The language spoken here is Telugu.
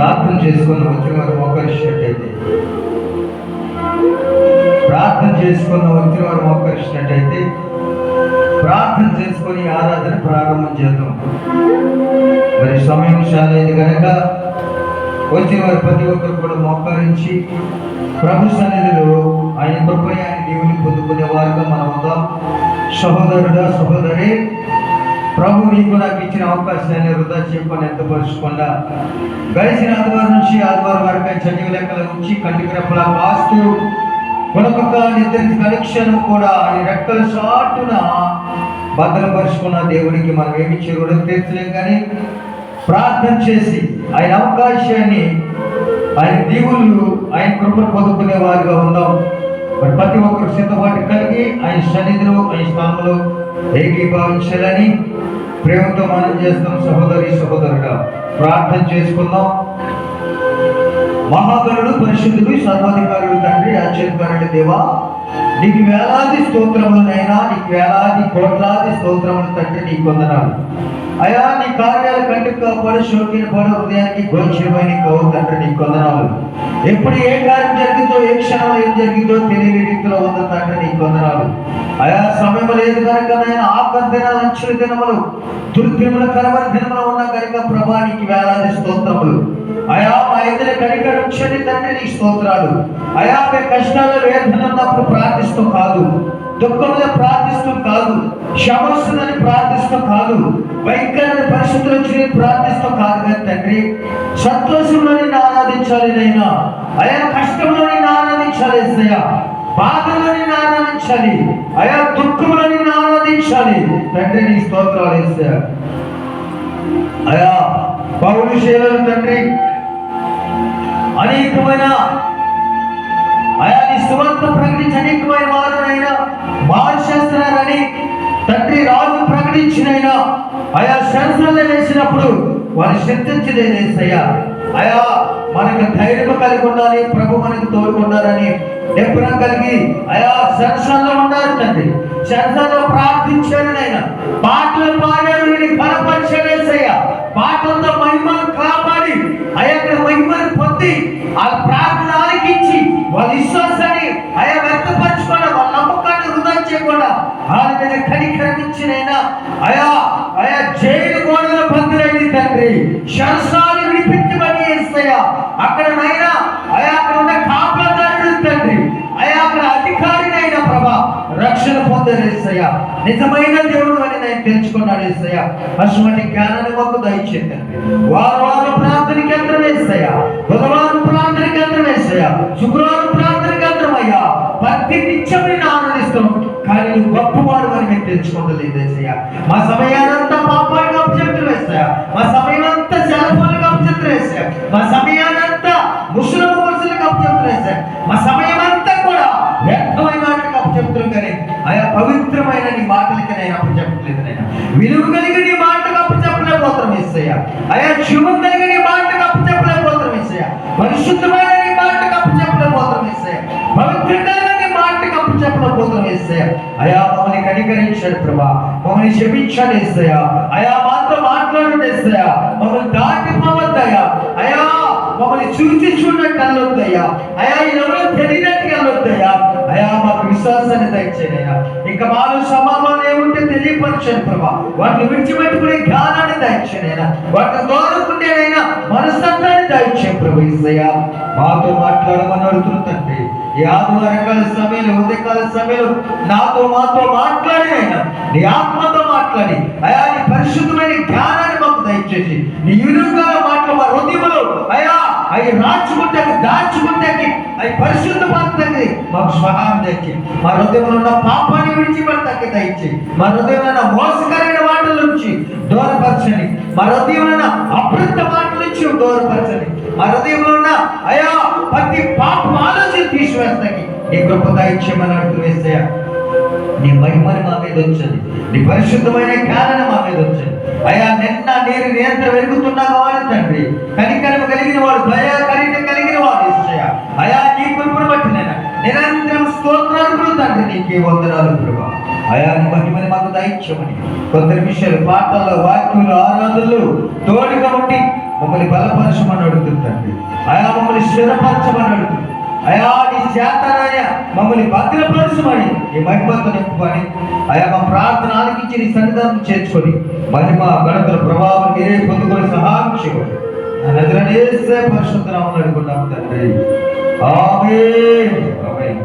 ప్రార్థన చేసుకుని వచ్చిన వారు మోకరిస్తున్నట్టయితే ప్రార్థన చేసుకొని ఆరాధన ప్రారంభం చేద్దాం. మరి సమయం చాలేదు కనుక వచ్చిన వారు ప్రతి ఒక్కరు కూడా మోకరించి ప్రభు సన్నిధిలో ఆయన కృపని ఆయన దేవుని పొందుకునే వారుగా మనం ఉందాం. సహోదరుడా, సహోదరి, ప్రభు నీకు నాకు ఇచ్చిన అవకాశాన్ని వృధా చేయకుండా ఎంతపరచకుండా గడిచిన ఆదివారం నుంచి ఆదివారం వరకు చదివి లెక్కల నుంచి కంటికి రెప్పలా కాస్తూ కొనకొక నిద్ర కనెక్షన్ కూడా ఆయన రెక్కల చాటున భద్రపరుచుకున్న దేవునికి మనం ఏమి చెరువులకు తీర్చలేం, కానీ ప్రార్థన చేసి ఆయన అవకాశాన్ని, ఆయన దీవులు, ఆయన కృపను పొందుకునే వారిగా ఉందాం. మరి ప్రతి ఒక్కరు సిద్ధపాటు కలిగి ఆయన సన్నిధిలో, ఆయన స్థానంలో ఏకీభావించాలని ప్రేమతో మనం చేస్తాం. సహోదరి, సహోదరుడా, ప్రార్థన చేసుకుందాం. మహాగణుడు, పరిశుద్ధుడు, సర్వాధికారుడు, తండ్రి, ఆశ్చర్యకారుడు దేవా, నీకు వేలాది స్తోత్రములనైనా, నీకు వేలాది కోట్లాది స్తోత్రములు తండ్రి, నీకు వందనాలు అయా. నీ కార్యాల కంటికి కాపాడు, శోకిన పడు, హృదయానికి గోచరమైన కవు తండ్రి, నీకు వందనాలు. ఎప్పుడు ఏ కార్యం జరిగిందో, ఏ క్షణం ఏం జరిగిందో తెలియని రీతిలో ఉన్న తండ్రి, నీకు వందనాలు అయా. సమయం లేదు కనుక నాయన ఆఖరి దినాలు, అంచుల దినములు, దుర్దినములు, కరవరి దినములు ఉన్న కనుక ప్రభా నీకు వేలాది స్తోత్రములు అయా. మా ఎదురు కనికరించని తండ్రి నీకు స్తోత్రాలు అయా. మీ కష్టాలు, వేదన ఉన్నప్పుడు ప్రార్థిస్తూ కాదు, దుఃఖంలో ప్రార్థిస్తూ కాదు, క్షమస్సులని ప్రార్థిస్తూ కాదు, భయంకరమైన పరిస్థితులు వచ్చి ప్రార్థిస్తూ కాదు కదా తండ్రి. సంతోషంలో నిన్ను ఆరాధించాలి నైనా అయా. కష్టంలో నిన్ను ఆరాధించాలి ఏసయ్యా. బాధలో నిన్ను ఆరాధించాలి అయా. దుఃఖంలో నిన్ను ఆరాధించాలి తండ్రి, నీ స్తోత్రాలు ఏసయ్యా. అయా పౌరుషేలను తండ్రి అనేకమైన అయా నీ సువార్త ప్రకటించి అనేకమైన వారునైనా మార్చేస్తున్నారని తండ్రి రాజు ప్రకటించినైనా అయా శాసనాలు వేసినప్పుడు వారు శ్రద్ధించలేదయ్యా. అయా మనకు ధైర్యం కలిగి ఉండాలి, ప్రభు మనకు తోడుకున్నారని ఎప్పుడూ కలిగి అయా శాసనాల్లో ఉన్నారు తండ్రి. శాసనాల్లో ప్రార్థించారనైనా, పాటలు పాడారు, కనపరిచాడేసయ్యా. పాటలతో మహిమను కాపాడి అయా మహిమను పొంది ఆ ప్రార్థన ఆలకించి వాళ్ళ విశ్వాసాన్ని అయా వ్యక్తపరచుకోండి, వాళ్ళ నమ్మకాన్ని వృధా చేయకుండా వాళ్ళ మీద కనికరించినైనా అయా అయా జైలు గోడల బంధులైంది తండ్రి. శాసనాలు విడిపించబడి వేస్తాయా అక్కడనైనా అయా. అక్కడ ఉన్న కాపలాదారుడు తండ్రి అయా, అక్కడ అధికారినైనా ప్రభా రక్షణ పొందరేసయ్యా. నిజమైన దేవుడు అని నేను తెలుసుకున్నాడు ఏసయ్యా. అటువంటి జ్ఞానాన్ని మాకు దయచేయండి. వారం ప్రార్థన కేంద్రం వేస్తాయా, బుధవారం ప్రార్థన కేంద్రం వేస్తాయా, శుక్రవారం ప్రార్థన కేంద్రం అయ్యా. ప్రతి నిత్యం నేను ఆనందిస్తాం, కానీ నువ్వు గొప్పవాడు అని మేము తెలుసుకుంటలేదు ఏసయ్యా. మా సమయానంతా పాపానికి అపచెప్తులు వేస్తాయా, మా సమయం అంతా సెలఫోన్లకు అపచెప్తులు వేస్తాయా, మా సమయానంతా ముసలి మనుషులకు అపచెప్తులు వేస్తాయా, మా సమయం అంతా కూడా వ్యర్థమైన వాటికి అపచెప్తులు. కానీ ఆయా పవిత్రమైన నీ మాటలకి నేను అప్పచెప్పలేదు నైనా. విలువ కలిగి నీ మాటకు అప్పచెప్పలేకపోతాం ఏసయ్యా. అయా శుభం కలిగి నీ మాటకు అప్పచెప్పలేకపోతాం ఏసయ్యా. పరిశుద్ధమైన నీ మాటకు అప్పచెప్పలేకపోతాం ఏసయ్యా. పవిత్రమైన నీ మాటకు అప్పచెప్పలేకపోతాం ఏసయ్యా. అయా మమ్మల్ని కనికరించాడు ప్రభా, మమ్మల్ని క్షమించాడు ఏసయ్యా. అయా మాతో మాట్లాడు ఏసయ్యా. మమ్మల్ని దాటిపోవద్దయ్యా. అయా మమ్మల్ని చూసి చూడట్టు వెళ్ళొద్దయ్యా. అయా ఎవరో తెలియనట్టుగా వెళ్ళొద్దయ్యా. అయా మాకు విశ్వాసాన్ని దయచేయనయ్యా. ఇంకా మాలో సమాధానం ఏముంటే తెలియపరచండి ప్రభా. వాటిని విడిచిపెట్టుకునే జ్ఞానాన్ని దయచేయనైనా, వాటిని దూరకుండేనైనా మనస్తత్వాన్ని దయచే ప్రభు ఏసయ్యా. మాతో మాట్లాడమని అడుగుతుందండి. ఈ ఆదివారకాల సమయంలో, ఉదయకాల సమయంలో మాతో మాట్లాడినైనా నీ ఆత్మతో మాట్లాడి అయా నీ పరిశుద్ధమైన జ్ఞానాన్ని మాకు దయచేసి నీ విలువగా మాటలు మా హృదయంలో అయా అవి రాచుకుంటాకి, దాచుకుంటాకి, అవి పరిశుద్ధ పడతాకి మాకు సహాయం తెచ్చి, మా హృదయంలో ఉన్న పాపాన్ని విడిచిపెడతాకి దయచి, మా హృదయంలో ఉన్న మోసకరమైన మాటల నుంచి దూరపరచని, మా హృదయంలో ఉన్న అపృత మాటల నుంచి దూరపరచని, మా హృదయంలో ఉన్న అయా ప్రతి పాపం ఆలోచన తీసివేస్తాకి నీ కృప దయచేయమని అడుగుతూ వేస్తాయా. నీ మహిమని మా మీద వచ్చేది, నీ పరిశుద్ధమైన జ్ఞానాన్ని మా మీద వచ్చేది అయా. నిన్న నేను నిరంతరం వెలుగుతున్నాను వాడు తండ్రి, కనికరమ కలిగిన వాడు, దయా కనికరం కలిగిన వాడు ఏసయ్యా. అయా నీ కృపను బట్టి నేను నిరంతరం స్తోత్రాలు తండ్రి, నీకే వందనాలు ప్రభా. అయా నీ మహిమని మాకు దయచేయమని కొందరి విషయాలు, పాటల్లో, వాక్యంలో, ఆరాధనలు తోడుగా ఉండి మమ్మల్ని బలపరచమని అడుగుతుంది తండ్రి. అయా మమ్మల్ని స్థిరపరచమని అడుగుతుంది. అయా నీ చేతనైనా మమ్మల్ని భద్రపరచమని ఈ మహిమతో నింపుకొని అయా మా ప్రార్థన ఆలకించి నీ సన్నిధానం చేర్చుకొని మహిమ గణతల ప్రభావం మీరే పొందుకొని సహాయం చేయమని నా నజరేయుడైన యేసు పరిశుద్ధ నామములో అడుగుతున్నాము తండ్రి. ఆమేన్. ఆమేన్.